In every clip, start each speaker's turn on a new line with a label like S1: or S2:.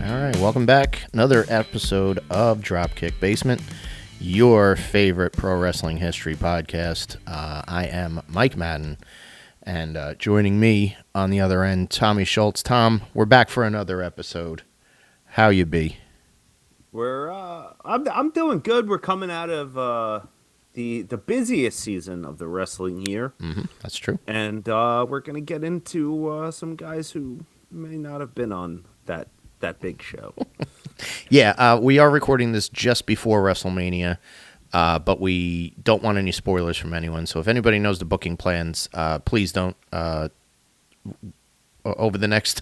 S1: All right, welcome back. Another episode of Dropkick Basement, your favorite pro wrestling history podcast. I am Mike Madden, and joining me on the other end, Tommy Schultz. Tom, we're back for another episode. How you be?
S2: I'm doing good. We're coming out of the busiest season of the wrestling year.
S1: That's true.
S2: And we're gonna get into some guys who may not have been on that big show.
S1: Yeah, we are recording this just before WrestleMania, but we don't want any spoilers from anyone. So if anybody knows the booking plans, please don't over the next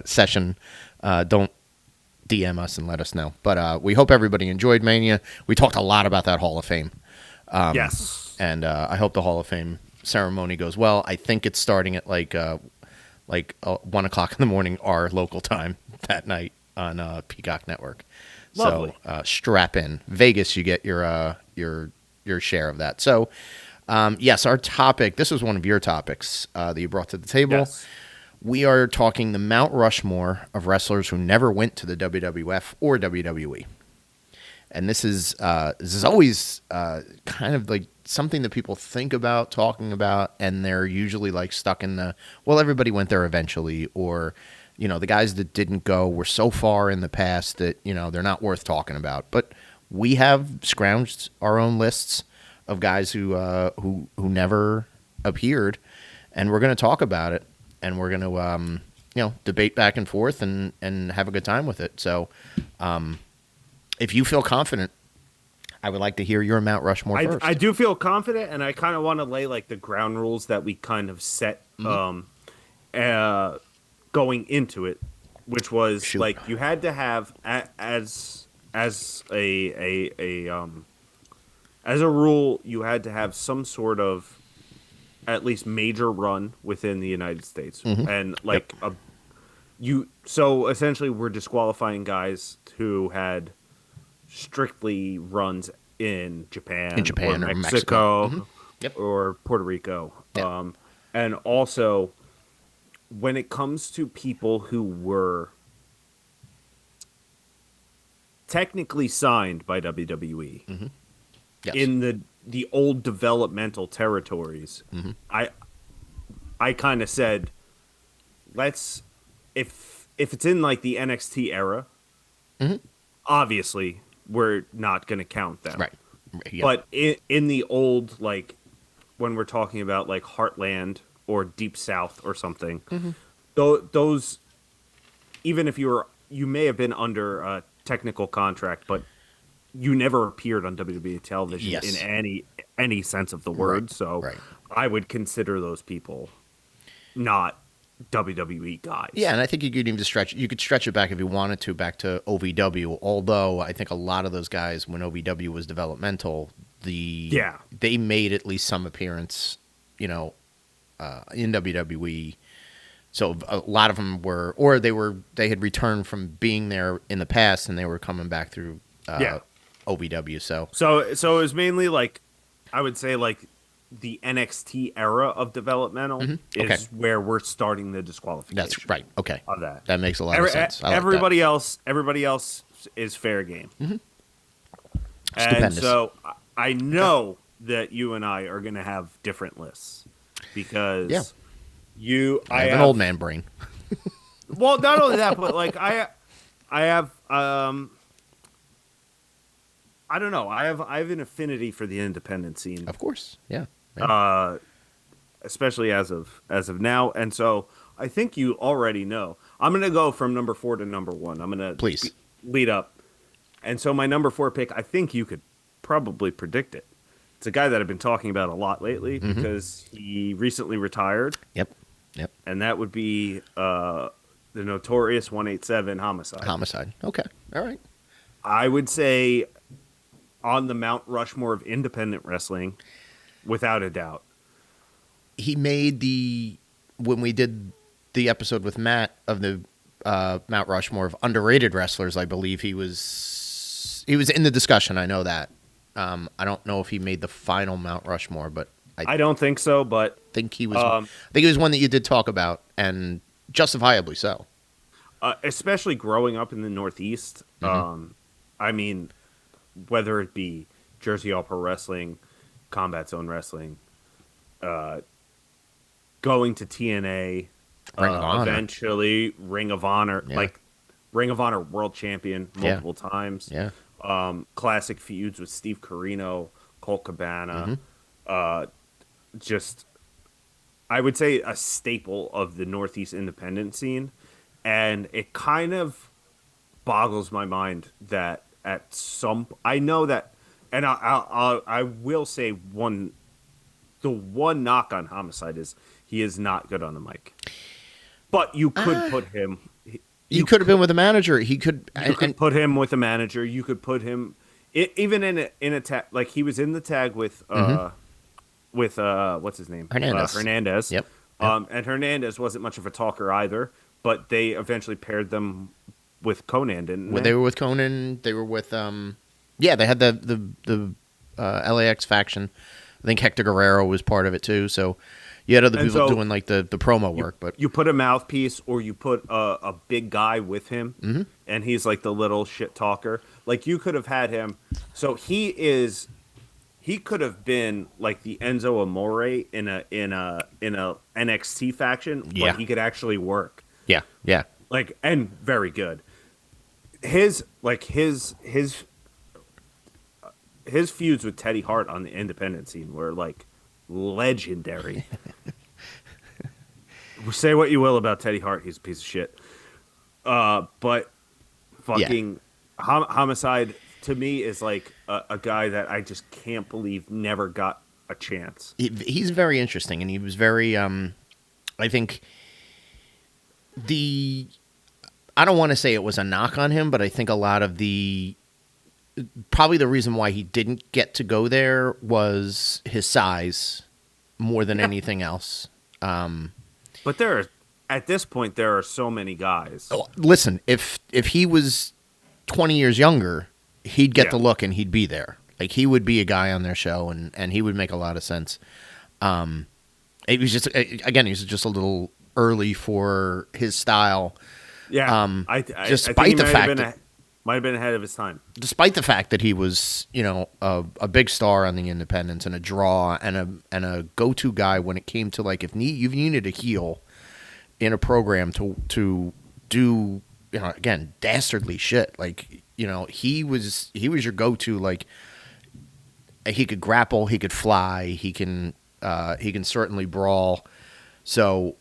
S1: session. Don't DM us and let us know. But we hope everybody enjoyed Mania. We talked a lot about that Hall of Fame.
S2: Yes.
S1: And I hope the Hall of Fame ceremony goes well. I think it's starting at like 1 o'clock in the morning, our local time that night on Peacock Network.
S2: Lovely.
S1: So strap in. Vegas, you get your share of that. So, yes, our topic, this was one of your topics that you brought to the table.
S2: Yes.
S1: We are talking the Mount Rushmore of wrestlers who never went to the WWF or WWE. And this is always kind of like something that people think about, talking about, and they're usually like stuck in the, well, everybody went there eventually, or, the guys that didn't go were so far in the past that, they're not worth talking about. But we have scrounged our own lists of guys who never appeared, and we're going to talk about it. And we're going to, debate back and forth and have a good time with it. So if you feel confident, I would like to hear your Mount Rushmore first.
S2: I do feel confident, and I kind of want to lay like the ground rules that we kind of set going into it, which was like you had to have as a rule, you had to have some sort of at least major run within the United States. And like so essentially we're disqualifying guys who had strictly runs in Japan or Mexico. Or Puerto Rico.
S1: Yep.
S2: And also when it comes to people who were technically signed by WWE
S1: Yes.
S2: in the old developmental territories, I kind of said, let's if it's in like the NXT era, obviously we're not going to count them.
S1: Right. Yeah.
S2: But in the old, like when we're talking about like Heartland or Deep South or something, those, even if you may have been under a technical contract, but you never appeared on WWE television in any sense of the word.
S1: Right.
S2: So
S1: right.
S2: I would consider those people not WWE guys.
S1: Yeah, and I think you could even stretch it back if you wanted to, back to OVW, although I think a lot of those guys, when OVW was developmental, they made at least some appearance, in WWE. So a lot of them were, or they had returned from being there in the past, and they were coming back through OVW.
S2: So it was mainly like, I would say like the NXT era of developmental is where we're starting the disqualification.
S1: That's right. Okay.
S2: Of that.
S1: That makes a lot of sense.
S2: Everybody else is fair game. And
S1: Stupendous.
S2: so I know that you and I are going to have different lists because I have
S1: an old man brain.
S2: Well, not only that, but like I have I don't know. I have an affinity for the independent scene.
S1: Of course. Yeah.
S2: Especially as of now, and so I think you already know. I'm going to go from number 4 to number 1. I'm going to lead up. And so my number 4 pick, I think you could probably predict it. It's a guy that I've been talking about a lot lately because he recently retired.
S1: Yep.
S2: And that would be the notorious 187 Homicide.
S1: Okay. All right.
S2: I would say on the Mount Rushmore of independent wrestling, without a doubt.
S1: He made when we did the episode with Matt of the Mount Rushmore of underrated wrestlers, I believe he was in the discussion. I know that. I don't know if he made the final Mount Rushmore, but
S2: I don't think so. But
S1: think he was. I think he was one that you did talk about, and justifiably so.
S2: especially growing up in the Northeast. I mean, whether it be Jersey All Pro Wrestling, Combat Zone Wrestling, going to TNA,
S1: Ring of Honor.
S2: eventually Ring of Honor,
S1: Yeah.
S2: like Ring of Honor world champion multiple times.
S1: Yeah.
S2: Classic feuds with Steve Corino, Colt Cabana. Just, I would say, a staple of the Northeast independent scene. And it kind of boggles my mind that at some, I know that, and I will say the one knock on Homicide is he is not good on the mic. But you could put him.
S1: You could have been with a manager. He could.
S2: You could put him with a manager. You could put him even in a tag. Like he was in the tag with what's his name, Hernandez.
S1: Yep.
S2: And Hernandez wasn't much of a talker either. But they eventually paired them with Conan, didn't they?
S1: They were with Conan. They were with yeah. They had the LAX faction. I think Hector Guerrero was part of it too. So you had other people doing like the promo work. But
S2: you put a mouthpiece, or you put a big guy with him, and he's like the little shit talker. Like you could have had him. So he could have been like the Enzo Amore in a NXT faction, but he could actually work.
S1: Yeah, yeah.
S2: Like, and very good. His feuds with Teddy Hart on the independent scene were like legendary. Say what you will about Teddy Hart, he's a piece of shit. But fucking Homicide to me is like a guy that I just can't believe never got a chance.
S1: He's very interesting, and he was very I think I don't want to say it was a knock on him, but I think a lot of probably the reason why he didn't get to go there was his size more than anything else.
S2: But at this point, there are so many guys.
S1: Listen, if he was 20 years younger, he'd get the look and he'd be there. Like he would be a guy on their show, and he would make a lot of sense. It was just, again, he was just a little early for his style.
S2: Yeah,
S1: despite the fact that
S2: might have been ahead of his time.
S1: Despite the fact that he was, a big star on the independents and a draw and a go-to guy when it came to like if you needed a heel in a program to do again dastardly shit, like he was your go-to. Like he could grapple, he could fly, he can certainly brawl. So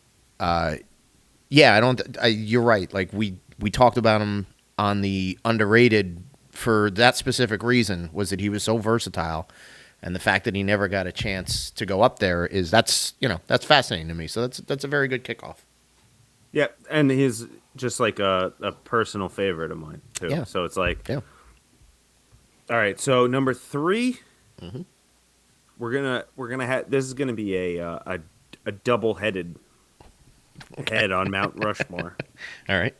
S1: you're right. Like we talked about him on the underrated for that specific reason, was that he was so versatile, and the fact that he never got a chance to go up there that's fascinating to me. So that's a very good kickoff.
S2: Yeah, and he's just like a personal favorite of mine too.
S1: Yeah.
S2: So it's like, all right. So number 3, we're gonna have this is gonna be a double-headed head on Mount Rushmore.
S1: All right.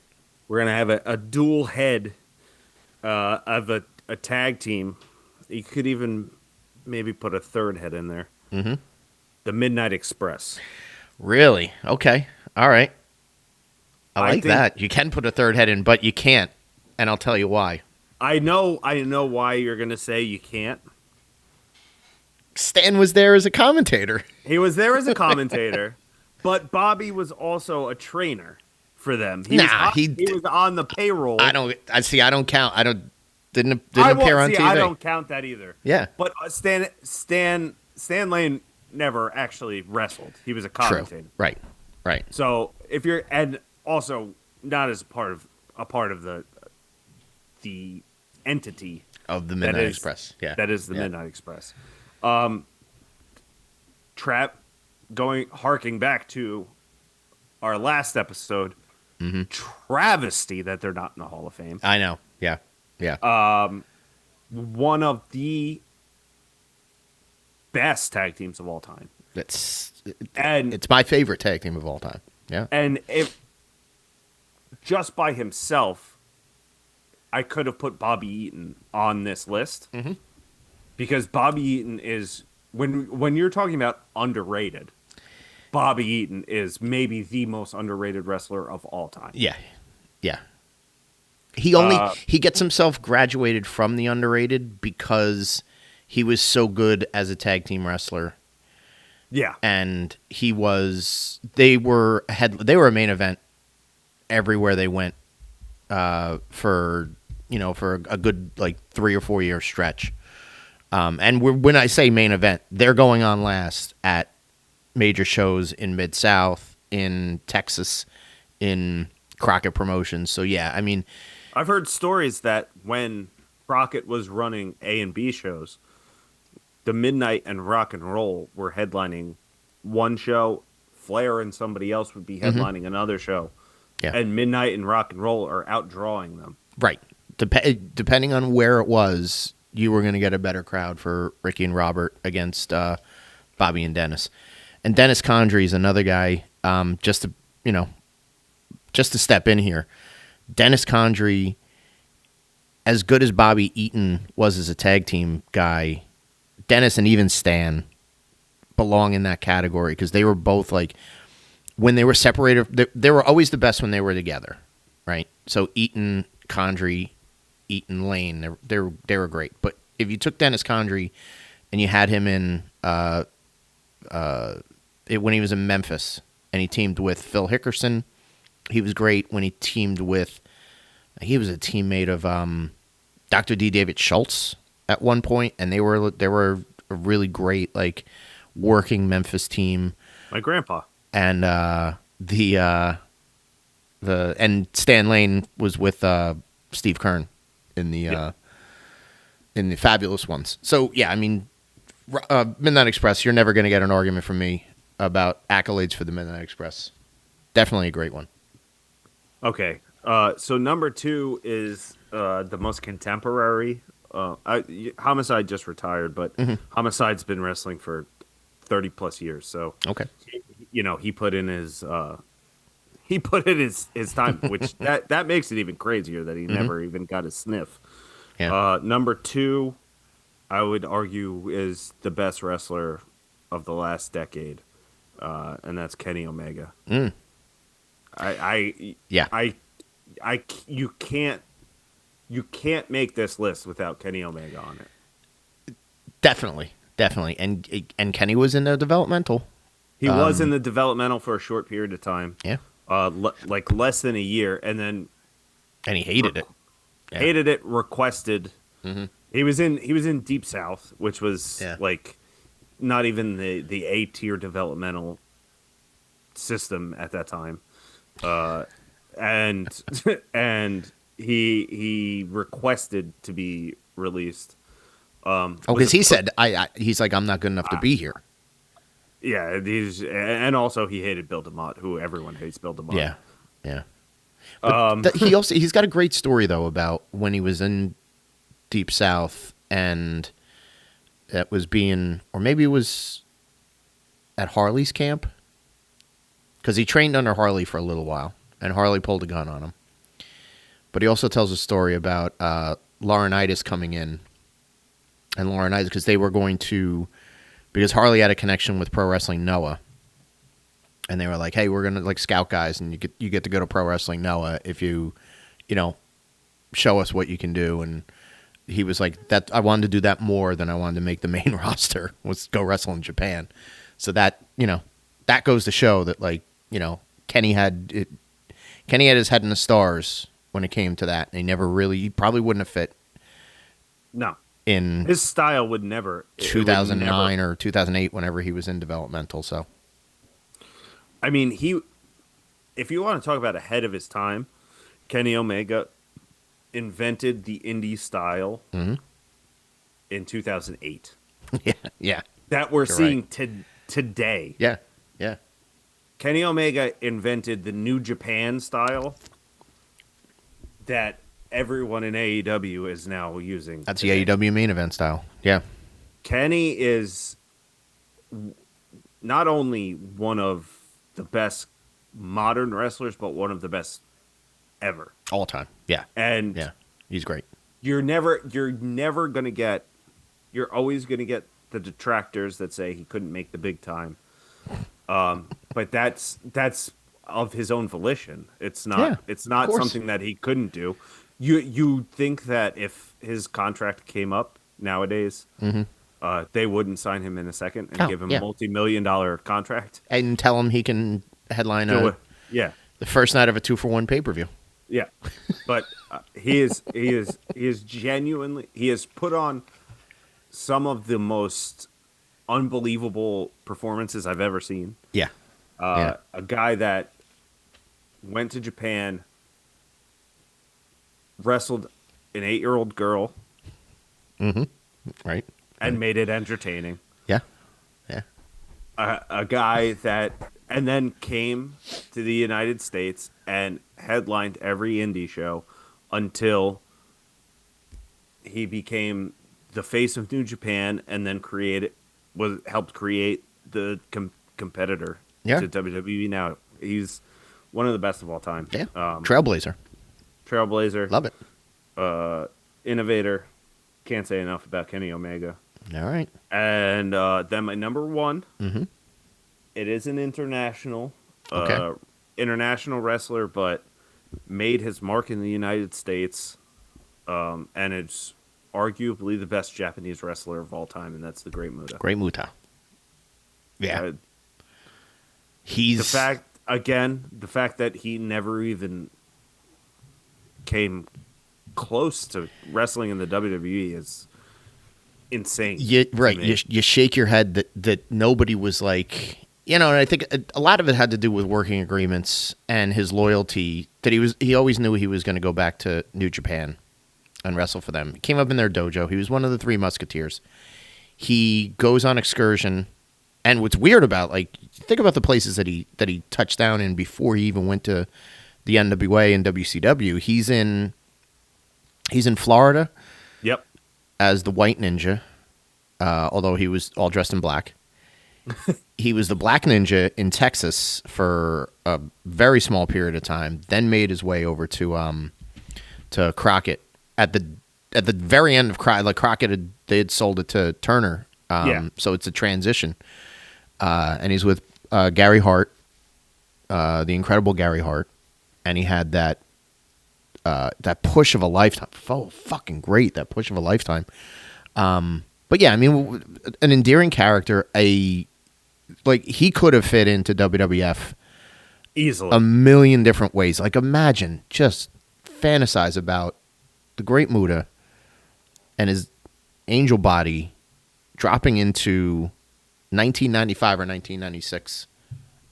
S2: We're gonna have a dual head of a tag team. You could even maybe put a third head in there. The Midnight Express.
S1: Really? Okay. All right. I like that. You can put a third head in, but you can't, and I'll tell you why.
S2: I know why you're gonna say you can't.
S1: Stan was there as a commentator.
S2: He was there as a commentator, but Bobby was also a trainer for them. He was on the payroll.
S1: I don't count. Didn't appear on TV.
S2: I don't count that either.
S1: Yeah.
S2: But Stan Lane never actually wrestled. He was a commentator.
S1: True. Right.
S2: So if you're, and also not as part of the entity
S1: of the Midnight Express. Yeah.
S2: That is the Midnight Express. Harking back to our last episode, travesty that they're not in the Hall of Fame.
S1: I know. Yeah.
S2: One of the best tag teams of all time.
S1: It's my favorite tag team of all time. Yeah.
S2: And if just by himself, I could have put Bobby Eaton on this list, because Bobby Eaton is, when you're talking about underrated, Bobby Eaton is maybe the most underrated wrestler of all time.
S1: Yeah. Yeah. He gets himself graduated from the underrated because he was so good as a tag team wrestler.
S2: Yeah.
S1: And they were a main event everywhere they went for a good like 3 or 4 year stretch. And when I say main event, they're going on last at major shows in Mid-South, in Texas, in Crockett Promotions. So yeah, I mean,
S2: I've heard stories that when Crockett was running A and B shows, the Midnight and Rock and Roll were headlining one show, Flair and somebody else would be headlining another show.
S1: Yeah.
S2: And Midnight and Rock and Roll are outdrawing them.
S1: Right. Depending on where it was, you were going to get a better crowd for Ricky and Robert against Bobby and Dennis. And Dennis Condrey is another guy, just to step in here. Dennis Condrey, as good as Bobby Eaton was as a tag team guy, Dennis and even Stan belong in that category because they were both like, when they were separated, they were always the best when they were together, right? So Eaton, Condrey, Eaton, Lane, they were great. But if you took Dennis Condrey and you had him in when he was in Memphis and he teamed with Phil Hickerson, he was great. When he teamed with, he was a teammate of Dr. D. David Schultz at one point, and they were a really great like working Memphis team.
S2: My grandpa.
S1: And and Stan Lane was with Steve Kern in the Fabulous Ones. So yeah, I mean, Midnight Express. You're never going to get an argument from me about accolades for the Midnight Express. Definitely a great one.
S2: Okay, so number 2 is the most contemporary. Homicide just retired, but Homicide's been wrestling for 30 plus years. So
S1: okay,
S2: he put in his time, which that makes it even crazier that he never even got a sniff.
S1: Yeah.
S2: Number 2, I would argue, is the best wrestler of the last decade, and that's Kenny Omega. You can't make this list without Kenny Omega on it.
S1: Definitely, and Kenny was in the developmental.
S2: He was in the developmental for a short period of time.
S1: Yeah,
S2: like less than a year, and
S1: he hated it. Yeah.
S2: Hated it. Requested. He was in Deep South, which was like not even the A tier developmental system at that time, and he requested to be released.
S1: Because he said he's like, I'm not good enough to be here.
S2: Yeah, and also he hated Bill DeMott, who everyone hates Bill DeMott.
S1: Yeah. But he's got a great story though about when he was in Deep South and that was or maybe it was at Harley's camp because he trained under Harley for a little while and Harley pulled a gun on him. But he also tells a story about Laurinaitis coming in and Laurinaitis because they were going to. Because Harley had a connection with Pro Wrestling Noah, and they were like, "Hey, we're gonna like scout guys, and you get to go to Pro Wrestling Noah if you show us what you can do." And he was like, "That I wanted to do that more than I wanted to make the main roster was go wrestle in Japan." So that that goes to show that Kenny had his head in the stars when it came to that, and he probably wouldn't have fit.
S2: No.
S1: In
S2: his style would never
S1: 2009 or 2008 whenever he was in developmental. So
S2: I mean, if you want to talk about ahead of his time, Kenny Omega invented the indie style in 2008.
S1: Yeah.
S2: That we're seeing today.
S1: Yeah.
S2: Kenny Omega invented the New Japan style that everyone in AEW is now using.
S1: That's today. The AEW main event style. Yeah.
S2: Kenny is not only one of the best modern wrestlers, but one of the best ever.
S1: All time. Yeah.
S2: And
S1: yeah, he's great.
S2: You're always going to get the detractors that say he couldn't make the big time. But that's of his own volition. It's
S1: Yeah,
S2: not. It's
S1: of
S2: not
S1: course.
S2: something that he couldn't do. You think that if his contract came up nowadays, they wouldn't sign him in a second and
S1: Oh,
S2: give him a
S1: yeah.
S2: multi-million-dollar contract.
S1: And tell him he can headline
S2: Do it. Yeah,
S1: the first night of a 2-for-1 pay-per-view.
S2: yeah. But he is genuinely, he has put on some of the most unbelievable performances I've ever seen.
S1: Yeah. Yeah.
S2: A guy that went to Japan, wrestled an 8-year-old girl,
S1: Right.
S2: and made it entertaining.
S1: Yeah. Yeah.
S2: A guy that, and then came to the United States and headlined every indie show until he became the face of New Japan, and then helped create the competitor
S1: Yeah.
S2: to WWE. Now he's one of the best of all time.
S1: Yeah. Trailblazer.
S2: Trailblazer,
S1: Love it.
S2: Innovator. Can't say enough about Kenny Omega.
S1: All right.
S2: And then my number one, it is an international wrestler, but made his mark in the United States, and it's arguably the best Japanese wrestler of all time, and that's the Great Muta.
S1: Great Muta. Yeah.
S2: Uh,
S1: He's
S2: the fact that he never even came close to wrestling in the WWE is insane.
S1: right.
S2: To me.
S1: You shake your head that nobody was like, and I think a lot of it had to do with working agreements and his loyalty, that he always knew he was going to go back to New Japan and wrestle for them. He came up in their dojo. He was one of the Three Musketeers. He goes on excursion, and what's weird about, like, think about the places that he touched down in before he even went to the NWA and WCW. He's in Florida.
S2: Yep.
S1: As the White Ninja, although he was all dressed in black. He was the Black Ninja in Texas for a very small period of time, then made his way over to Crockett at the very end of Crockett. Like Crockett they had sold it to Turner, so it's a transition. And he's with Gary Hart, the incredible Gary Hart, and he had that push of a lifetime. Oh, fucking great, that push of a lifetime. But yeah, I mean, an endearing character. He could have fit into WWF
S2: Easily.
S1: a million different ways. Like, imagine, just fantasize about the Great Muta and his angel body dropping into 1995 or 1996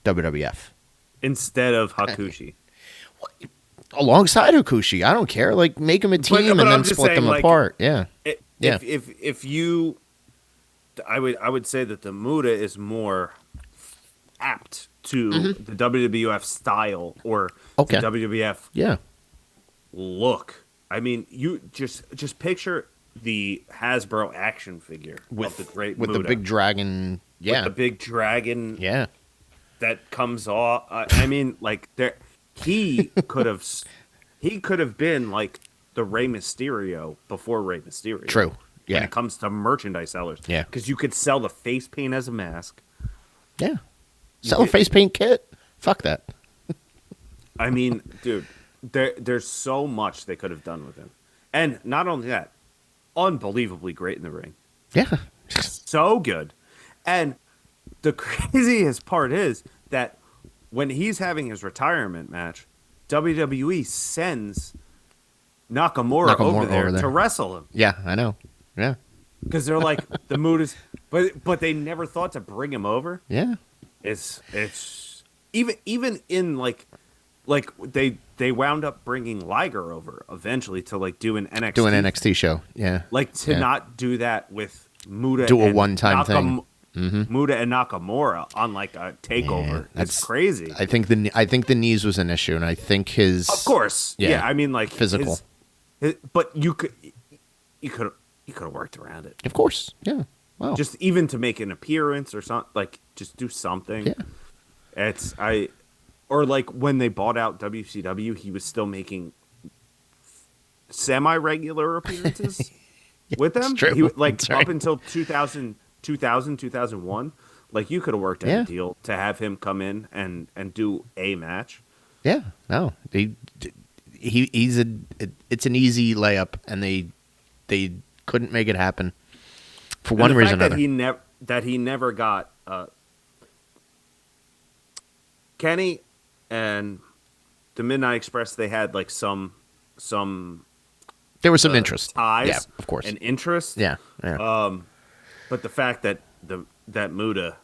S1: WWF.
S2: Instead of Hakushi.
S1: Alongside Hakushi. I don't care. Like, make them a team and then split them apart. Yeah.
S2: If you, I would say that the Muta is more apt to the WWF style or the WWF look. I mean, you just picture the Hasbro action figure of the Great Muta.
S1: With the big dragon. Yeah.
S2: With the big dragon.
S1: Yeah.
S2: That comes off. I mean, like, he could have been like the Rey Mysterio before Rey Mysterio.
S1: True. Yeah.
S2: When it comes to merchandise sellers.
S1: Yeah.
S2: Because you could sell the face paint as a mask.
S1: Yeah. Sell a face paint kit. Fuck that.
S2: I mean, dude, there's so much they could have done with him. And not only that, unbelievably great in the ring.
S1: Yeah.
S2: So good. And the craziest part is that when he's having his retirement match, WWE sends Nakamura over there to wrestle him.
S1: Yeah, I know. Yeah.
S2: Because they're like, the mood is, but they never thought to bring him over.
S1: Yeah.
S2: It's even in like they wound up bringing Liger over eventually to like do an NXT
S1: show. Yeah.
S2: Like to not do that with Muta.
S1: Do a one-time thing.
S2: Muta and Nakamura on like a takeover. It's crazy.
S1: I think the knees was an issue, and I think his.
S2: Of course. Yeah. I mean, like
S1: physical.
S2: But you could have worked around it.
S1: Of course. Yeah. Wow.
S2: Just even to make an appearance or something, like just do something.
S1: Yeah.
S2: Or like when they bought out WCW, he was still making semi-regular appearances with them.
S1: True.
S2: He, like
S1: That's
S2: up
S1: right.
S2: until 2001, Like, you could have worked out
S1: Yeah.
S2: a deal to have him come in and do a match.
S1: Yeah, no, he's it's an easy layup, and they couldn't make it happen for
S2: And
S1: one
S2: the
S1: reason
S2: fact
S1: or another.
S2: that he never got Kenny and the Midnight Express, they had like some
S1: There was some interest.
S2: ties,
S1: Yeah, of course.
S2: and interest.
S1: Yeah, yeah.
S2: But the fact that that Muda,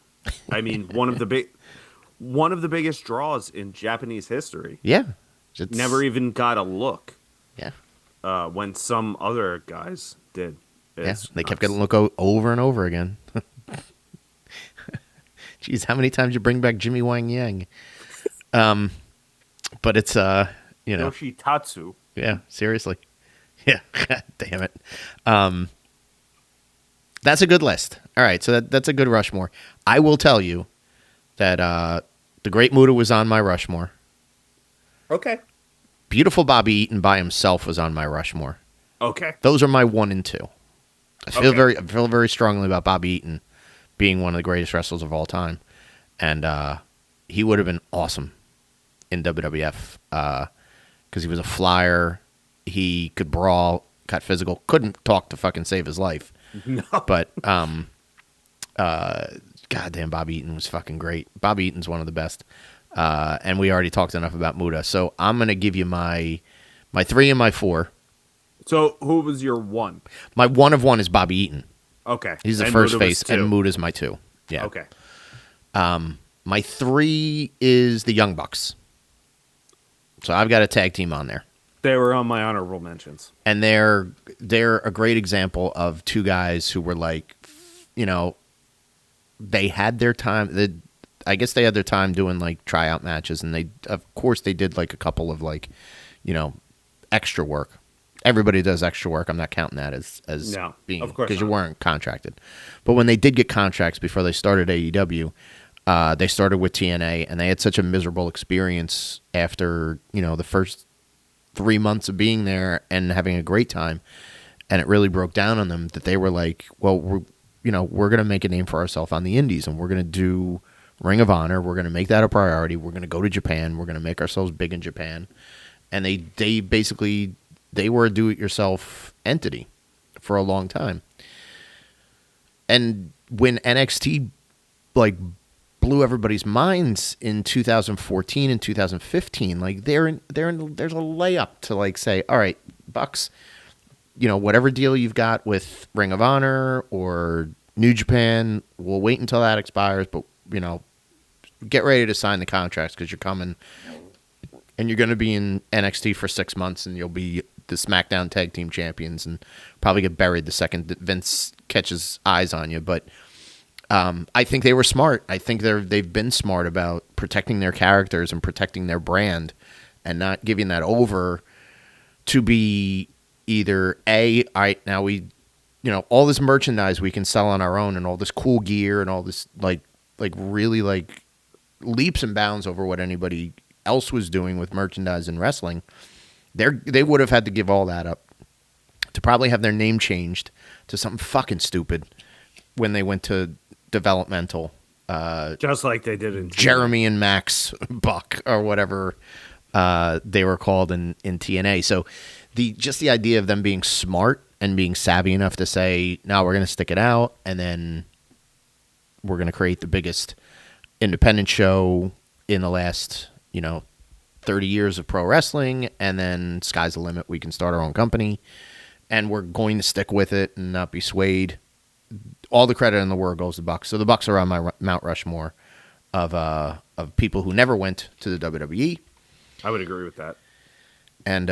S2: I mean, one of the biggest draws in Japanese history,
S1: Yeah.
S2: never even got a look
S1: Yeah.
S2: when some other guys did.
S1: Yeah. They kept getting look over and over again. Jeez, how many times you bring back Jimmy Wang Yang? But it's
S2: Yoshitatsu.
S1: yeah, seriously. Yeah. God damn it. That's a good list. All right, so that's a good Rushmore. I will tell you that the Great Muta was on my Rushmore.
S2: Okay.
S1: Beautiful Bobby Eaton by himself was on my Rushmore.
S2: Okay.
S1: Those are my 1 and 2. I feel
S2: Okay.
S1: very strongly about Bobby Eaton being one of the greatest wrestlers of all time, and he would have been awesome in WWF because he was a flyer. He could brawl, got physical, couldn't talk to fucking save his life.
S2: No.
S1: But goddamn, Bobby Eaton was fucking great. Bobby Eaton's one of the best. And we already talked enough about Muta, so I'm gonna give you my 3 and my 4.
S2: So who was your 1?
S1: My 1 of 1 is Bobby Eaton.
S2: Okay.
S1: He's the
S2: And
S1: first
S2: Muda was
S1: face,
S2: 2.
S1: and Muta's my 2. Yeah.
S2: Okay.
S1: My 3 is the Young Bucks. So I've got a tag team on there.
S2: They were on my honorable mentions.
S1: And they're a great example of two guys who were like, they had their time. I guess they had their time doing like tryout matches, and they, of course, they did like a couple of like, extra work. Everybody does extra work. I'm not counting that as
S2: No,
S1: being,
S2: of course
S1: because you
S2: not.
S1: weren't contracted. But when they did get contracts before they started AEW, they started with TNA, and they had such a miserable experience after the first 3 months of being there and having a great time, and it really broke down on them that they were like, well, we're going to make a name for ourselves on the indies, and we're going to do Ring of Honor. We're going to make that a priority. We're going to go to Japan. We're going to make ourselves big in Japan. And they basically, they were a do-it-yourself entity for a long time. And when NXT like blew everybody's minds in 2014 and 2015, like there's a layup to like say, all right, Bucks, whatever deal you've got with Ring of Honor or New Japan, we'll wait until that expires, but get ready to sign the contracts because you're coming and you're going to be in NXT for 6 months, and you'll be the SmackDown Tag Team Champions and probably get buried the second that Vince catches eyes on you. But I think they were smart. I think they've been smart about protecting their characters and protecting their brand and not giving that over to be either all right, now we, all this merchandise we can sell on our own and all this cool gear and all this like really like leaps and bounds over what anybody else was doing with merchandise and wrestling. They would have had to give all that up to probably have their name changed to something fucking stupid when they went to developmental.
S2: Just like they did in
S1: Jeremy and Max Buck or whatever they were called in TNA. So the idea of them being smart and being savvy enough to say, no, we're going to stick it out, and then we're going to create the biggest independent show in the last 30 years of pro wrestling, and then sky's the limit. We can start our own company, and we're going to stick with it and not be swayed. All the credit in the world goes to Bucks. So the Bucks are on my Mount Rushmore of people who never went to the WWE.
S2: I would agree with that.
S1: And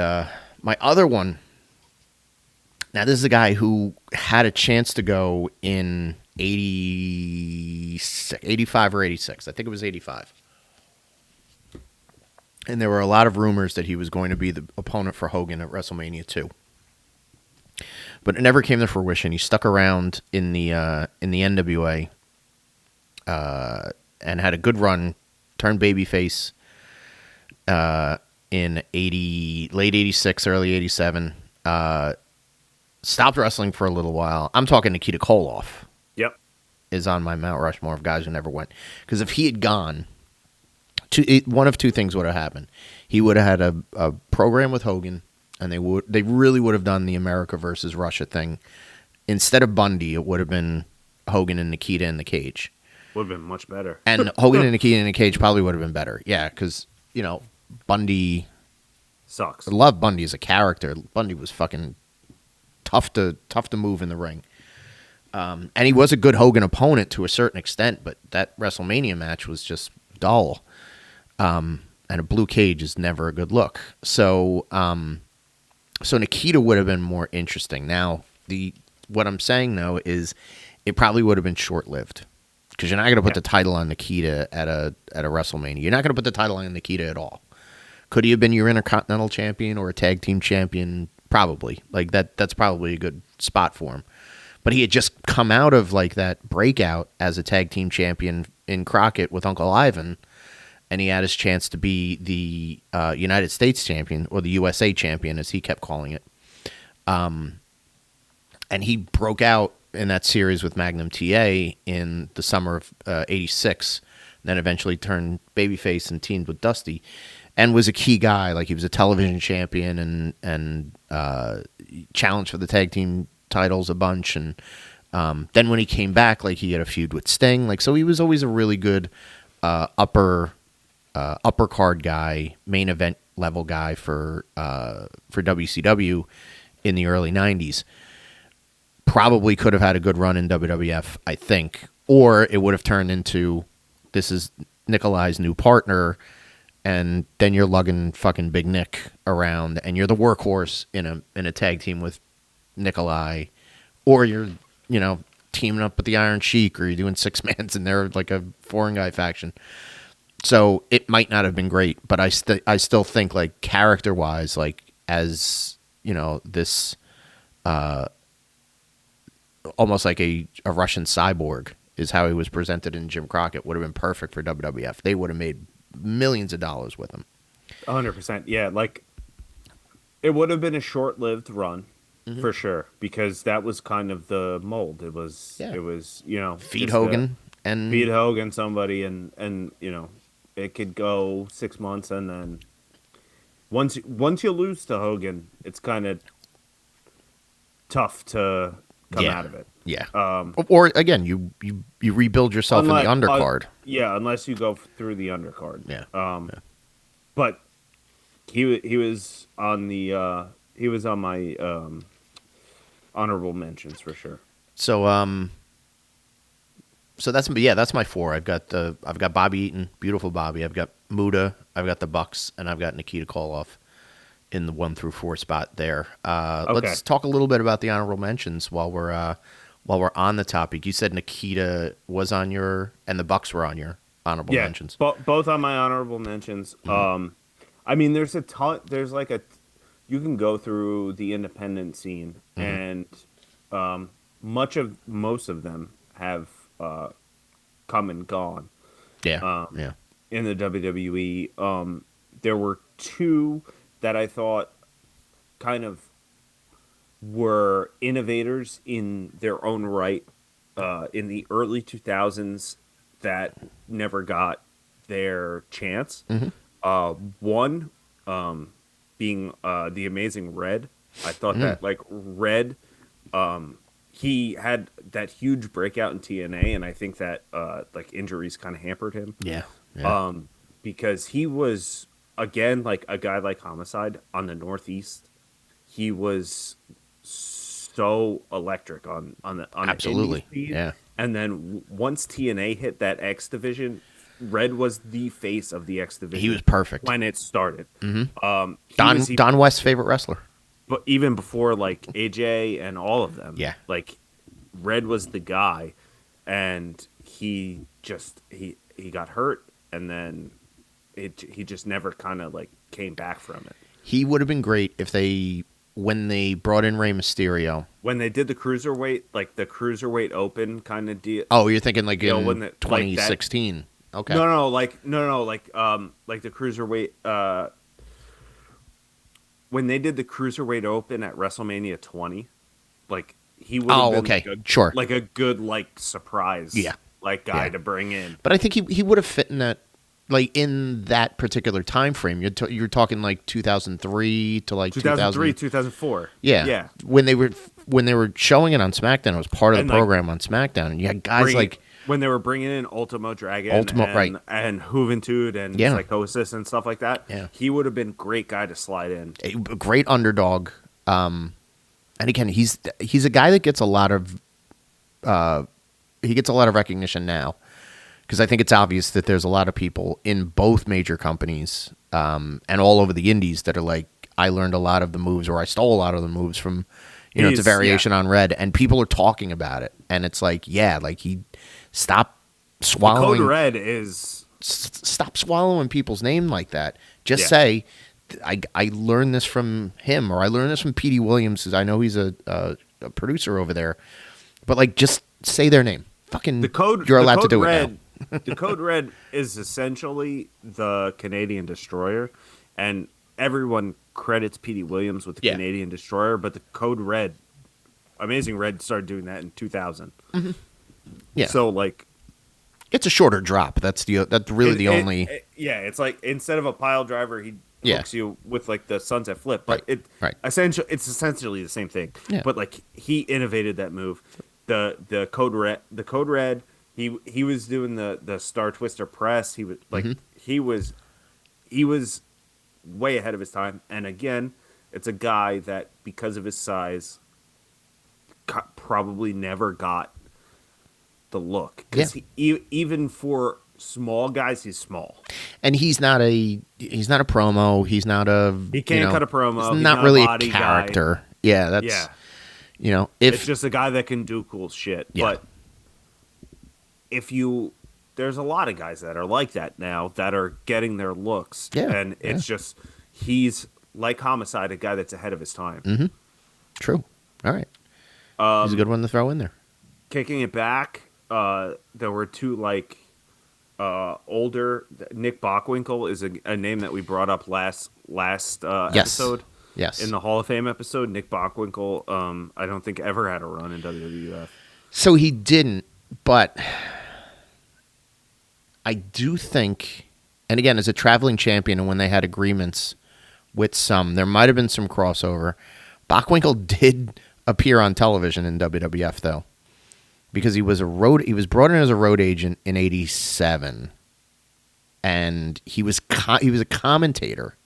S1: my other one, now this is a guy who had a chance to go in 85 or 86. I think it was 85. And there were a lot of rumors that he was going to be the opponent for Hogan at WrestleMania 2. But it never came to fruition. He stuck around in the NWA and had a good run, turned babyface in late 86, early 87. Stopped wrestling for a little while. I'm talking Nikita Koloff.
S2: Yep.
S1: is on my Mount Rushmore of guys who never went. Because if he had gone, one of two things would have happened. He would have had a program with Hogan, and they really would have done the America versus Russia thing. Instead of Bundy, it would have been Hogan and Nikita in the cage.
S2: Would have been much better.
S1: And Hogan and Nikita in the cage probably would have been better. Yeah, because, Bundy
S2: sucks.
S1: I love Bundy as a character. Bundy was fucking tough to move in the ring. And he was a good Hogan opponent to a certain extent, but that WrestleMania match was just dull. And a blue cage is never a good look. So Nikita would have been more interesting. Now, what I'm saying, though, is it probably would have been short-lived. Because you're not going to put the title on Nikita at a WrestleMania. You're not going to put the title on Nikita at all. Could he have been your Intercontinental Champion or a Tag Team Champion? Probably. Like that's probably a good spot for him. But he had just come out of like that breakout as a Tag Team Champion in Crockett with Uncle Ivan, and he had his chance to be the United States Champion, or the USA Champion as he kept calling it. And he broke out in that series with Magnum TA in the summer of '86, then eventually turned babyface and teamed with Dusty, and was a key guy. Like he was a television champion and challenged for the tag team titles a bunch. And then when he came back, like he had a feud with Sting. Like so, he was always a really good upper card guy, main event level guy for WCW in the early '90s. Probably could have had a good run in WWF, I think, or it would have turned into this is Nikolai's new partner, and then you're lugging fucking Big Nick around, and you're the workhorse in a tag team with Nikolai, or you're teaming up with the Iron Sheik, or you're doing six mans and they're like a foreign guy faction. So it might not have been great, but I still think like character wise, like as this. Almost like a Russian cyborg is how he was presented in Jim Crockett. Would have been perfect for WWF. They would have made millions of dollars with him.
S2: 100%. Yeah, like it would have been a short-lived run for sure, because that was kind of the mold. It was
S1: feed Hogan
S2: somebody, and it could go 6 months, and then once you lose to Hogan, it's kind of tough to come out of it.
S1: Yeah. Or again, you rebuild yourself in the undercard.
S2: Unless you go through the undercard.
S1: Yeah.
S2: But he was on my honorable mentions for sure.
S1: So that's my four. I've got Bobby Eaton, beautiful Bobby. I've got Muda. I've got the Bucks, and I've got Nikita Koloff in the 1 through 4 spot there. Let's talk a little bit about the honorable mentions while we're on the topic. You said Nikita was on and the Bucks were on your honorable mentions.
S2: Both on my honorable mentions. Mm-hmm. I mean, there's a ton. There's like you can go through the independent scene, and most of them have come and gone.
S1: Yeah.
S2: In the WWE, there were two that I thought kind of were innovators in their own right in the early 2000s that never got their chance. Mm-hmm. One being the Amazing Red. I thought that like Red, he had that huge breakout in TNA, and I think that like injuries kind of hampered him.
S1: Yeah.
S2: Because he was, again, like a guy like Homicide on the Northeast, he was so electric on the
S1: absolutely
S2: the
S1: yeah.
S2: And then once TNA hit that X division, Red was the face of the X division.
S1: He was perfect
S2: when it started.
S1: Mm-hmm. Don West's favorite wrestler,
S2: but even before like AJ and all of them, like Red was the guy, and he got hurt, and then he just never kind of like came back from it.
S1: He would have been great if when they brought in Rey Mysterio.
S2: When they did the Cruiserweight Open kind of deal.
S1: Oh, you're thinking like in 2016.
S2: Like
S1: okay.
S2: No, like the Cruiserweight when they did the Cruiserweight Open at WrestleMania 20, like he would have been
S1: okay, sure.
S2: like a good like surprise
S1: Yeah.
S2: like guy
S1: Yeah.
S2: to bring in.
S1: But I think he would have fit in that, like in that particular time frame. You're talking like 2003 to like
S2: 2003, 2004.
S1: Yeah,
S2: Yeah.
S1: when they were showing it on SmackDown, it was part of
S2: And,
S1: the
S2: like,
S1: program on SmackDown, and you had guys like
S2: when they were bringing in Ultimo Dragon
S1: right.
S2: and Juventud and
S1: Yeah.
S2: Psychosis and stuff like that.
S1: Yeah.
S2: He would have been a great guy to slide in.
S1: a great underdog. And again, he's a guy that gets a lot of recognition now, because I think it's obvious that there's a lot of people in both major companies and all over the indies that are like, I learned a lot of the moves, or I stole a lot of the moves from, it's a variation on Red, and people are talking about it, and it's like, yeah, like he stopped swallowing.
S2: Code Red is
S1: Stop swallowing people's name like that. Just
S2: Yeah.
S1: say, I learned this from him, or I learned this from Petey Williams, because I know he's a producer over there. But like, just say their name. Fucking,
S2: the code.
S1: you're
S2: the
S1: allowed
S2: code
S1: to do
S2: Red,
S1: it now.
S2: The Code Red is essentially the Canadian Destroyer, and everyone credits Petey Williams with the
S1: Yeah.
S2: Canadian Destroyer, but the Code Red, Amazing Red started doing that in 2000.
S1: Yeah,
S2: So like,
S1: it's a shorter drop. That's really the only.
S2: Yeah, it's like instead of a pile driver, he
S1: Yeah.
S2: hooks you with like the sunset flip. But
S1: Right.
S2: it's essentially the same thing.
S1: Yeah.
S2: But like he innovated that move. The Code Red. He was doing the Star Twister press. He was like he was way ahead of his time. And again, it's a guy that because of his size probably never got the look, because even for small guys, he's small,
S1: And he's not a promo. He's not a.
S2: he can't cut a promo.
S1: He's
S2: He's
S1: not
S2: not
S1: really
S2: a
S1: a
S2: body
S1: character. Yeah, that's.
S2: Yeah.
S1: If
S2: It's just a guy that can do cool shit.
S1: Yeah.
S2: But there's a lot of guys that are like that now that are getting their looks.
S1: Yeah,
S2: And it's just, he's like Homicide, a guy that's ahead of his time.
S1: True. All right. He's a good one to throw in there.
S2: Kicking it back, there were two like older. Nick Bockwinkel is a name that we brought up last episode.
S1: Yes.
S2: In the Hall of Fame episode, Nick Bockwinkel, I don't think ever had a run in WWF.
S1: So he didn't, but I do think, and again, as a traveling champion, and when they had agreements with some, there might have been some crossover. Bockwinkel did appear on television in WWF though, because he was brought in as a road agent in '87, and he was a commentator.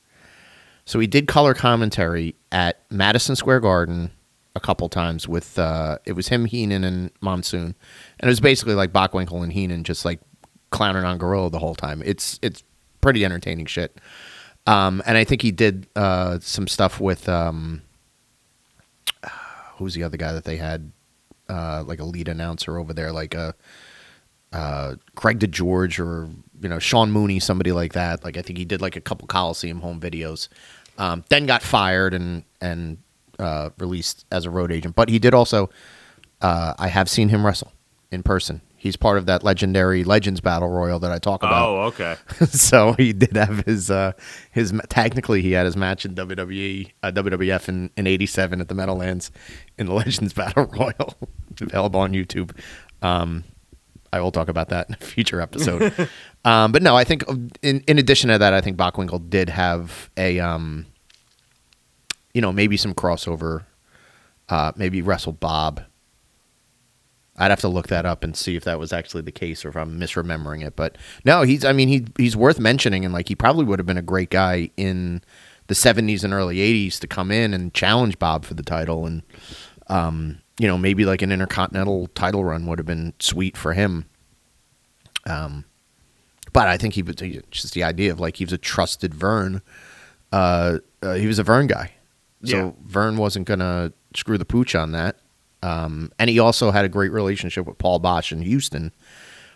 S1: So he did color commentary at Madison Square Garden a couple times with it was him, Heenan, and Monsoon, and it was basically like Bockwinkel and Heenan just like clowning on Gorilla the whole time. It's pretty entertaining shit. And I think he did some stuff with who's the other guy that they had like a lead announcer over there, like Craig DeGeorge or Sean Mooney, somebody like that. Like I think he did like a couple Coliseum home videos. Then got fired and released as a road agent. But he did also. I have seen him wrestle in person. He's part of that legendary Legends Battle Royal that I talk about.
S2: Oh, okay.
S1: So he did have his technically he had his match in WWF in '87 at the Meadowlands in the Legends Battle Royal. It's available on YouTube. I will talk about that in a future episode. But no, I think in addition to that, I think Bockwinkel did have a maybe some crossover. Maybe wrestle Bob. I'd have to look that up and see if that was actually the case or if I'm misremembering it. But no, he's worth mentioning, and like he probably would have been a great guy in the 70s and early 80s to come in and challenge Bob for the title, and maybe like an Intercontinental title run would have been sweet for him. But I think he just the idea of like he was a trusted Vern. He was a Vern guy, so Vern wasn't gonna screw the pooch on that. And he also had a great relationship with Paul Bosch in Houston,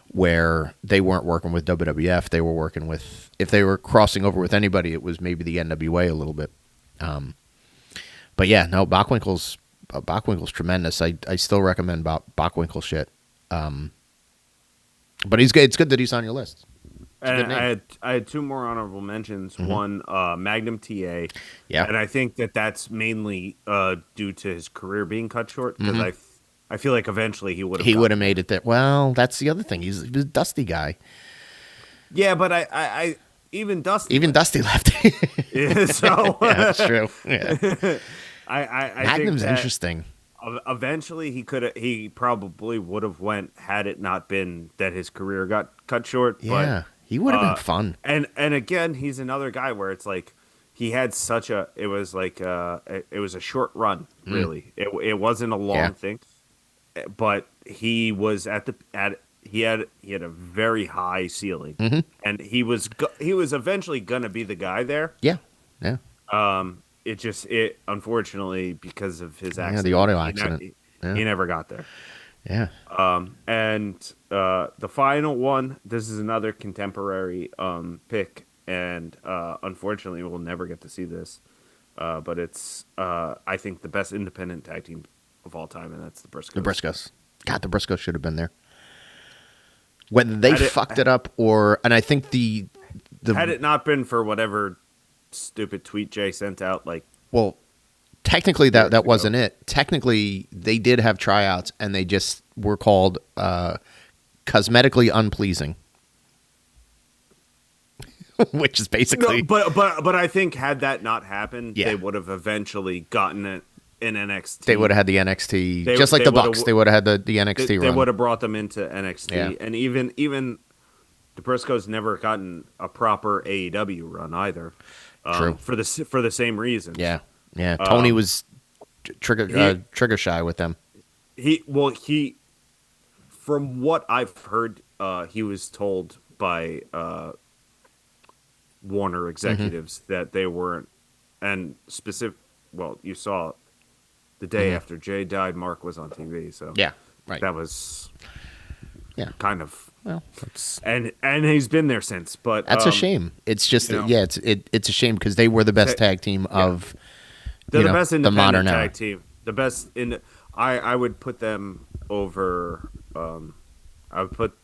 S1: where they weren't working with WWF. They were working with, if they were crossing over with anybody, it was maybe the NWA a little bit. But yeah, no, Bockwinkel's tremendous. I still recommend Bockwinkel shit. But it's good that he's on your list. It's a good
S2: And
S1: name.
S2: I had two more honorable mentions.
S1: Mm-hmm.
S2: One, Magnum TA,
S1: Yeah.
S2: and I think that's mainly due to his career being cut short because
S1: Mm-hmm.
S2: I feel like eventually he would have
S1: He would have
S2: gotten
S1: made
S2: there.
S1: it there. Well, that's the other thing. He was a Dusty guy.
S2: Yeah, but I even Dusty
S1: Even
S2: left.
S1: Dusty left.
S2: Yeah, so
S1: Yeah, that's true. Yeah.
S2: I think
S1: Magnum's
S2: that
S1: interesting.
S2: eventually he probably would have went had it not been that his career got cut short. But
S1: Yeah. He would have been fun.
S2: and again, he's another guy where it's like he had such a it was like it was a short run really. It wasn't a
S1: Yeah.
S2: long thing, but he was at he had a very high ceiling,
S1: Mm-hmm.
S2: and he was eventually gonna be the guy there.
S1: Yeah. Yeah.
S2: It unfortunately because of his
S1: Yeah. The
S2: accident,
S1: auto accident. Yeah.
S2: he never got there.
S1: Yeah.
S2: And the final one, this is another contemporary pick, and unfortunately we'll never get to see this. But it's I think the best independent tag team of all time, and that's the Briscoes.
S1: The Briscoes. God, the Briscoes should have been there. Whether they
S2: Had it-
S1: fucked it up or, and I think the
S2: Had it not been for whatever stupid tweet Jay sent out, like
S1: well, technically that
S2: Years ago.
S1: wasn't it. Technically, they did have tryouts, and they just were called cosmetically unpleasing, which is basically
S2: but I think had that not happened,
S1: Yeah.
S2: they would have eventually gotten it in NXT.
S1: they would have had the NXT,
S2: They-
S1: just like
S2: they
S1: the
S2: would've-
S1: Bucks. They would have had the
S2: They,
S1: NXT
S2: they
S1: run.
S2: would have brought them into NXT,
S1: Yeah.
S2: and even the Briscoes never gotten a proper AEW run either.
S1: True.
S2: For the same reason.
S1: Yeah, yeah. Tony was trigger shy with them.
S2: He from what I've heard, he was told by Warner executives that they weren't, and specific. Well, you saw the day after Jay died, Mark was on TV, so
S1: Yeah, right.
S2: that was
S1: Yeah.
S2: kind of.
S1: Well, that's
S2: And he's been there since, but
S1: a shame. It's just
S2: you know.
S1: yeah, it's a shame because they were the best tag team of
S2: they're
S1: you
S2: the
S1: know,
S2: best
S1: the
S2: independent
S1: modern
S2: tag
S1: era.
S2: team. The best in. I would put them over. I would put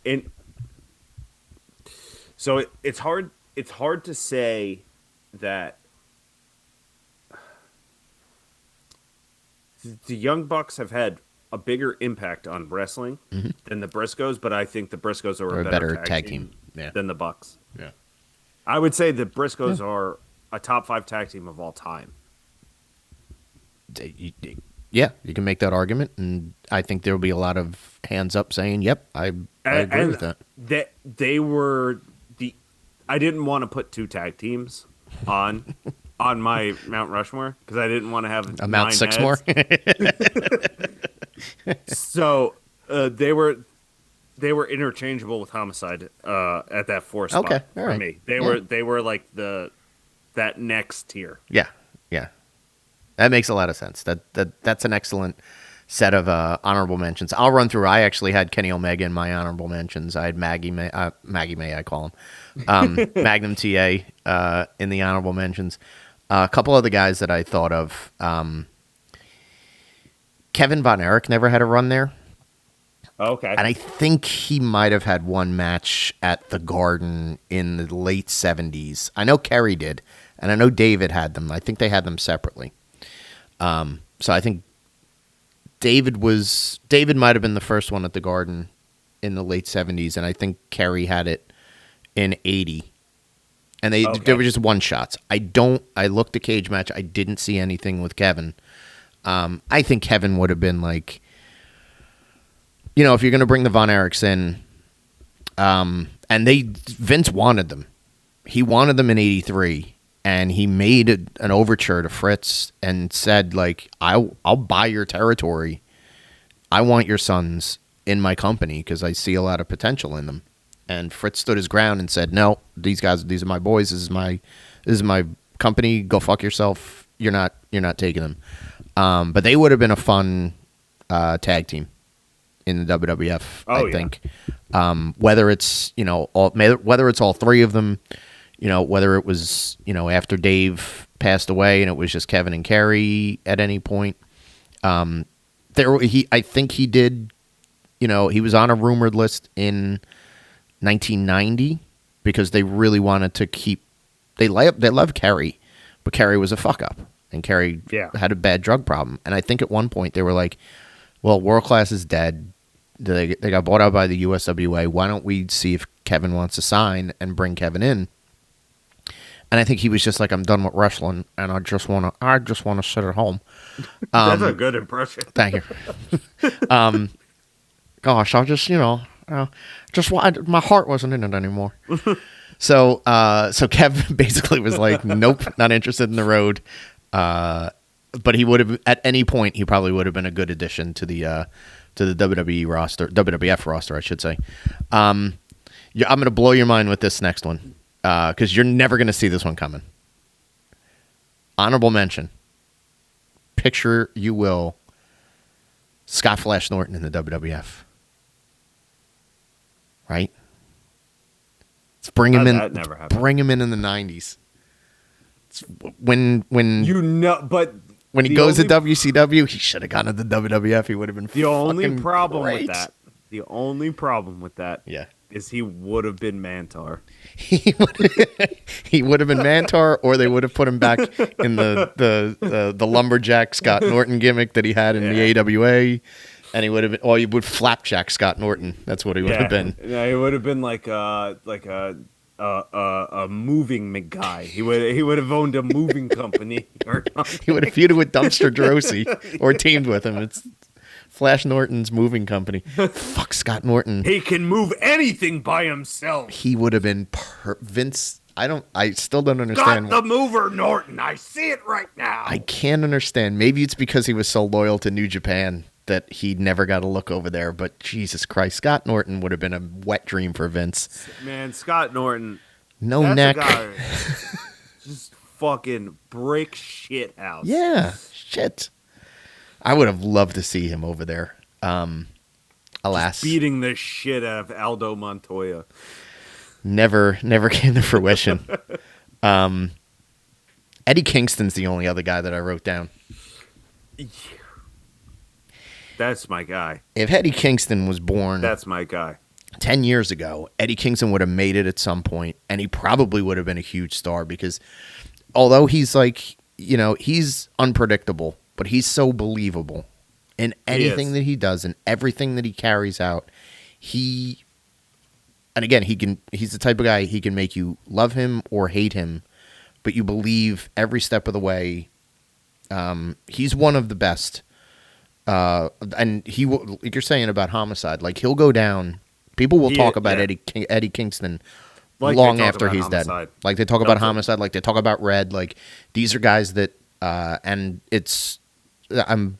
S2: in. So it's hard. It's hard to say that the Young Bucks have had a bigger impact on wrestling than the Briscoes, but I think the Briscoes are
S1: They're
S2: a better tag team
S1: Yeah.
S2: than the Bucks.
S1: Yeah.
S2: I would say the Briscoes are a top 5 tag team of all time.
S1: Yeah, you can make that argument, and I think there will be a lot of hands up saying, "Yep, I agree with that."
S2: They were the. I didn't want to put 2 tag teams on my Mount Rushmore because I didn't want to have
S1: A Mount
S2: 9
S1: Six
S2: heads.
S1: more.
S2: So they were interchangeable with Homicide at that 4 spot
S1: Okay, all
S2: for
S1: right.
S2: me.
S1: Yeah.
S2: They were like that next tier.
S1: Yeah, yeah, that makes a lot of sense. That's an excellent set of honorable mentions. I'll run through. I actually had Kenny Omega in my honorable mentions. I had Maggie May, I call him, Magnum TA in the honorable mentions. A couple other guys that I thought of. Kevin Von Erich never had a run there.
S2: Okay.
S1: And I think he might have had one match at the Garden in the late 70s. I know Kerry did, and I know David had them. I think they had them separately. So I think David might have been the first one at the Garden in the late 70s, and I think Kerry had it in 80. And they were just one shots. I looked at cage match. I didn't see anything with Kevin. I think Kevin would have been like, if you're going to bring the Von Erichs in, and Vince wanted them. He wanted them in 83, and he made an overture to Fritz and said, like, I'll buy your territory. I want your sons in my company because I see a lot of potential in them. And Fritz stood his ground and said, no, these are my boys. This is my company. Go fuck yourself. You're not taking them. But they would have been a fun tag team in the WWF. I think whether it's whether it's all 3 of them, whether it was after Dave passed away and it was just Kevin and Kerry at any point. I think he did. He was on a rumored list in 1990 because they really wanted to keep. They love Kerry, but Kerry was a fuck up, and Kerry had a bad drug problem. And I think at one point they were like, "Well, World Class is dead. They got bought out by the USWA. Why don't we see if Kevin wants to sign and bring Kevin in?" And I think he was just like, "I'm done with wrestling, and I just want to sit at home."
S2: That's a good impression.
S1: Thank you. Gosh, I just my heart wasn't in it anymore. So Kevin basically was like, "Nope, not interested in the road." But he would have at any point. He probably would have been a good addition to the WWE roster, WWF roster, I should say. I'm going to blow your mind with this next one because you're never going to see this one coming. Honorable mention. Picture, you will, Scott Flash Norton in the WWF. Right? Let's bring him in.
S2: That never happened.
S1: Bring him in the 90s. It's when
S2: but
S1: when he goes to WCW, he should have gone to the WWF. He would have been
S2: the only problem
S1: great.
S2: with that. The only problem with that,
S1: yeah,
S2: is he would have been Mantar.
S1: He would have been Mantar, or they would have put him back in the lumberjack Scott Norton gimmick that he had in the AWA, and he would have been, or you would flapjack Scott Norton. That's what he would have been.
S2: Yeah, he would have been like a moving guy. He would have owned a moving company.
S1: He would have feuded with Dumpster Drosy or teamed with him. It's Flash Norton's moving company. Fuck Scott Norton.
S2: He can move anything by himself.
S1: He would have been Vince. I still don't understand.
S2: Scott the Mover Norton. I see it right now.
S1: I can't understand. Maybe it's because he was so loyal to New Japan that he never got a look over there. But Jesus Christ, Scott Norton would have been a wet dream for Vince.
S2: Man, Scott Norton.
S1: No
S2: that's
S1: neck.
S2: A guy, just fucking break shit out.
S1: Yeah, shit. I would have loved to see him over there. Alas,
S2: just beating the shit out of Aldo Montoya.
S1: Never came to fruition. Eddie Kingston's the only other guy that I wrote down.
S2: That's my guy.
S1: If Eddie Kingston was born,
S2: that's my guy.
S1: 10 years ago, Eddie Kingston would have made it at some point, and he probably would have been a huge star because although he's like, he's unpredictable, but he's so believable in anything that he does and everything that he carries out. And again, he's the type of guy, he can make you love him or hate him, but you believe every step of the way. He's one of the best. And he will, like you're saying about Homicide, like he'll go down. People will talk about Eddie Kingston
S2: like
S1: long after he's
S2: Homicide.
S1: dead. Like they talk about Homicide, like they talk about Red. Like these are guys that, and I'm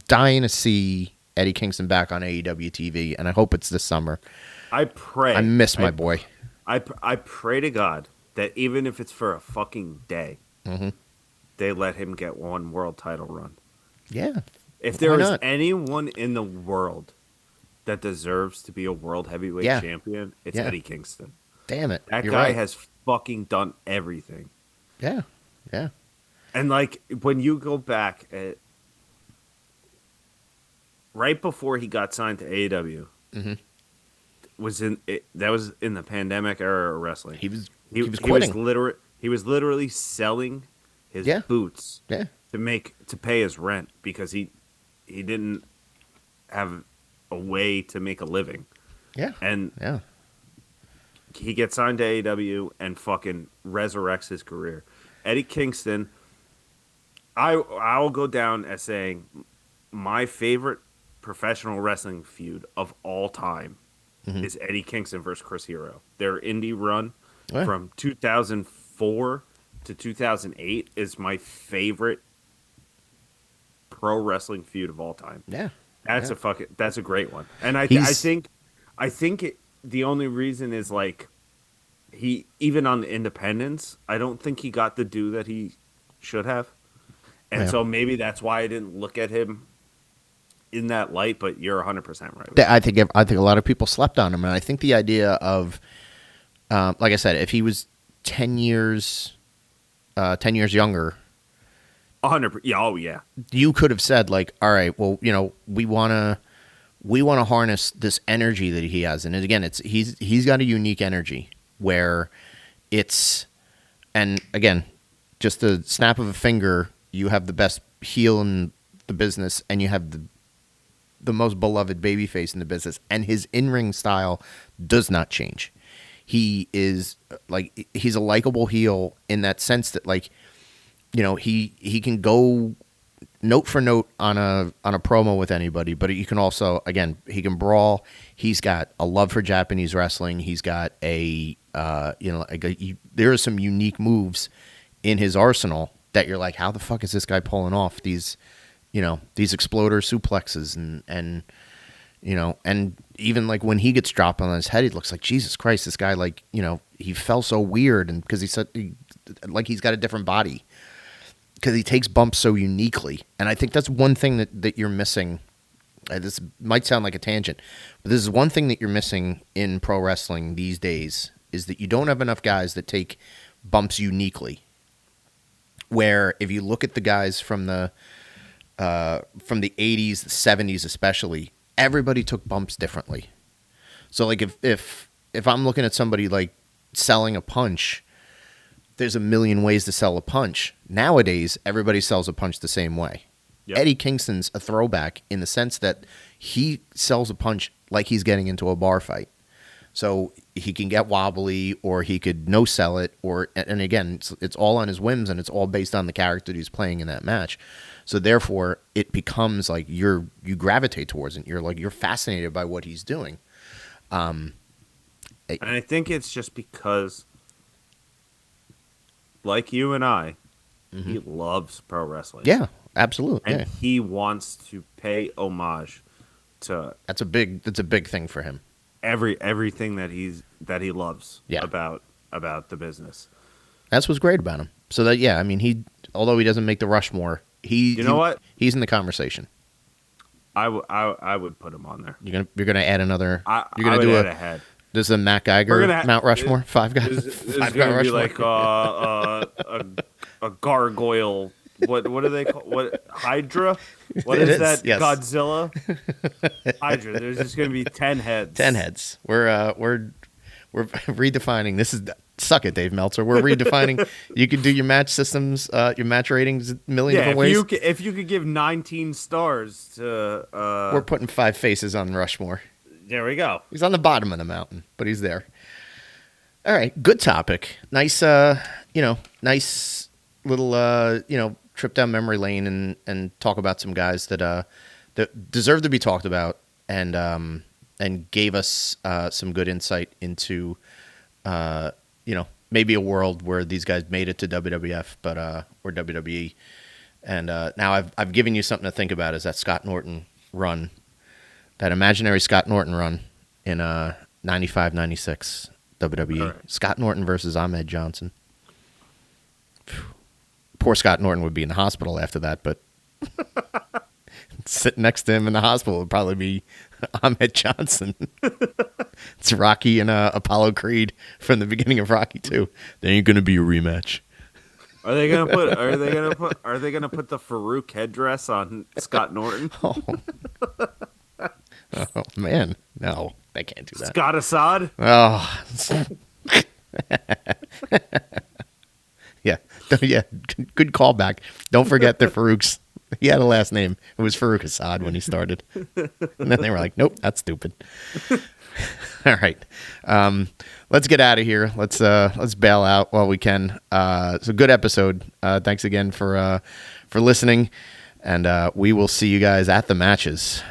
S1: dying to see Eddie Kingston back on AEW TV, and I hope it's this summer.
S2: I pray.
S1: I miss my boy.
S2: I pray to God that even if it's for a fucking day, they let him get one world title run.
S1: Yeah.
S2: If there is anyone in the world that deserves to be a world heavyweight champion, it's Eddie Kingston.
S1: Damn it.
S2: That guy has fucking done everything.
S1: Yeah. Yeah.
S2: And like when you go back right before he got signed to AEW, that was in the pandemic era of wrestling. He was quitting. He was literally selling his boots to pay his rent because he didn't have a way to make a living. Yeah. And he gets signed to AEW and fucking resurrects his career. Eddie Kingston, I'll go down as saying my favorite professional wrestling feud of all time is Eddie Kingston versus Chris Hero. Their indie run from 2004 to 2008 is my favorite pro wrestling feud of all time. Yeah. That's a great one. And I think the only reason is like he, even on the independents, I don't think he got the due that he should have. And so maybe that's why I didn't look at him in that light, but you're 100% right.
S1: I think a lot of people slept on him, and I think the idea of, like I said, if he was 10 years younger,
S2: 100%. Yeah, oh yeah.
S1: You could have said like, all right, well, we want to harness this energy that he has, and again, he's got a unique energy, where it's, and again, just a snap of a finger, you have the best heel in the business, and you have the most beloved babyface in the business, and his in-ring style does not change. He is like, he's a likable heel in that sense that, like, you know, he can go note for note on a promo with anybody, but you can also, again, he can brawl. He's got a love for Japanese wrestling. He's got there are some unique moves in his arsenal that you're like, how the fuck is this guy pulling off these exploder suplexes and even like when he gets dropped on his head, he looks like, Jesus Christ, this guy, like, you know, he fell so weird, and because he's got a different body, because he takes bumps so uniquely. And I think that's one thing that you're missing. This might sound like a tangent, but this is one thing that you're missing in pro wrestling these days, is that you don't have enough guys that take bumps uniquely. Where if you look at the guys from the 80s, the 70s especially, everybody took bumps differently. So like if I'm looking at somebody like selling a punch, there's a million ways to sell a punch. Nowadays, everybody sells a punch the same way. Yep. Eddie Kingston's a throwback in the sense that he sells a punch like he's getting into a bar fight. So he can get wobbly, or he could no sell it, and again, it's all on his whims, and it's all based on the character he's playing in that match. So therefore, it becomes like you gravitate towards it. You're fascinated by what he's doing.
S2: And I think it's just because, like you and I, he loves pro wrestling.
S1: Yeah, absolutely.
S2: And he wants to pay homage to.
S1: That's a big thing for him.
S2: Everything that he loves.
S1: Yeah.
S2: about the business.
S1: That's what's great about him. So that, yeah, I mean, although he doesn't make the Rushmore, he's in the conversation.
S2: I would put him on there.
S1: You're gonna add another.
S2: You're gonna do a head.
S1: This is a Matt Geiger Mount Rushmore. Five guy.
S2: This is gonna be like a gargoyle. What do they call what? Hydra? What is that? Yes. Godzilla? Hydra. There's just gonna be 10 heads.
S1: 10 heads. We're redefining. This is. Suck it, Dave Meltzer. We're redefining. You can do your match systems, your match ratings a million different ways.
S2: If you could give 19 stars to...
S1: We're putting 5 faces on Rushmore.
S2: There we go.
S1: He's on the bottom of the mountain, but he's there. All right, good topic. Nice, nice little, trip down memory lane and talk about some guys that deserve to be talked about and gave us some good insight into... maybe a world where these guys made it to WWF, or WWE. And now I've given you something to think about, is that Scott Norton run, that imaginary Scott Norton run in 95-96 WWE. Right. Scott Norton versus Ahmed Johnson. Poor Scott Norton would be in the hospital after that, but sitting next to him in the hospital would probably be Ahmed Johnson. It's Rocky and Apollo Creed from the beginning of Rocky 2. There ain't gonna be a rematch.
S2: Are they gonna put the Farouk headdress on Scott Norton?
S1: Oh man, no, they can't do that.
S2: Scott Assad?
S1: Oh, yeah. Good callback. Don't forget the Farouks. He had a last name. It was Farouk Assad when he started. And then they were like, nope, that's stupid. All right. Let's get out of here. Let's bail out while we can. It's a good episode. Thanks again for listening. And we will see you guys at the matches.